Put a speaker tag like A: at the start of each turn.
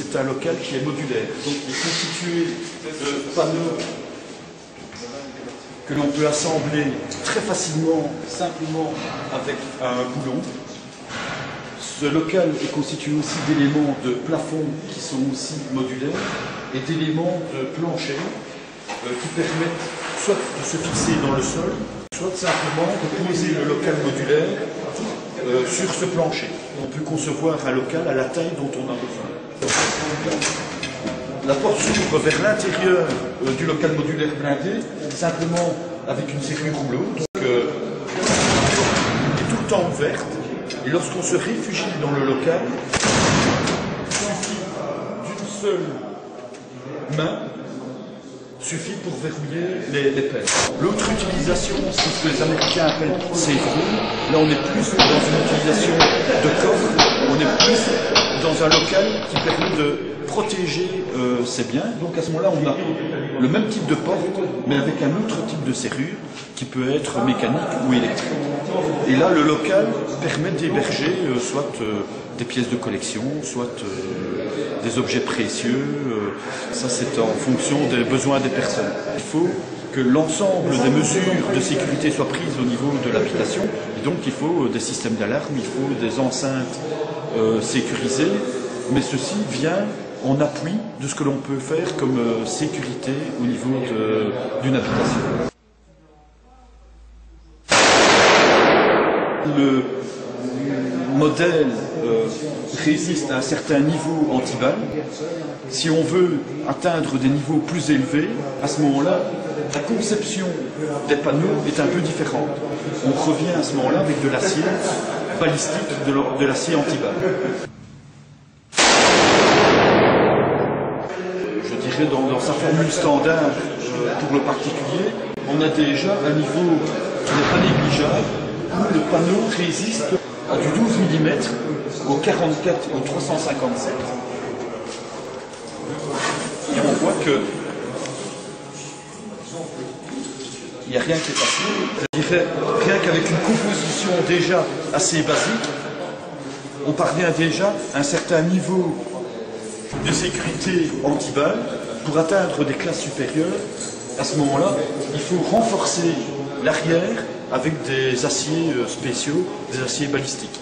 A: c'est un local qui est modulaire. Donc il est constitué de panneaux que l'on peut assembler très facilement, simplement avec un boulon. Ce local est constitué aussi d'éléments de plafond qui sont aussi modulaires et d'éléments de plancher qui permettent soit de se fixer dans le sol, soit simplement de poser le local modulaire sur ce plancher. On peut concevoir un local à la taille dont on a besoin. La porte s'ouvre vers l'intérieur du local modulaire blindé, simplement avec une serrure rouleau. Donc, elle est tout le temps ouverte. Et lorsqu'on se réfugie dans le local, il suffit d'une seule main suffit pour verrouiller les pelles. L'autre utilisation, c'est ce que les Américains appellent safe room. Là, on est plus dans une utilisation de coffre, on est plus dans un local qui permet de protéger ses biens. Donc à ce moment-là, on a le même type de porte, mais avec un autre type de serrure qui peut être mécanique ou électrique. Et là, le local permet d'héberger soit des pièces de collection, soit des objets précieux. Ça, c'est en fonction des besoins des personnes. Il faut que l'ensemble des mesures de sécurité soient prises au niveau de l'habitation. Et donc, il faut des systèmes d'alarme, il faut des enceintes sécurisées. Mais ceci vient en appui de ce que l'on peut faire comme sécurité au niveau d'une habitation. Le modèle résiste à un certain niveau anti-balles. Si on veut atteindre des niveaux plus élevés, à ce moment-là, la conception des panneaux est un peu différente. On revient à ce moment-là avec de l'acier balistique, de l'acier anti-balles. Je dirais dans sa formule standard pour le particulier, on a déjà un niveau qui n'est pas négligeable où le panneau résiste à du 12 mm au 44 au 357. Et on voit que il n'y a rien qui est passé. Je dirais, rien qu'avec une composition déjà assez basique, on parvient déjà à un certain niveau de sécurité anti-balles. Pour atteindre des classes supérieures, à ce moment-là, il faut renforcer l'arrière avec des aciers spéciaux, des aciers balistiques.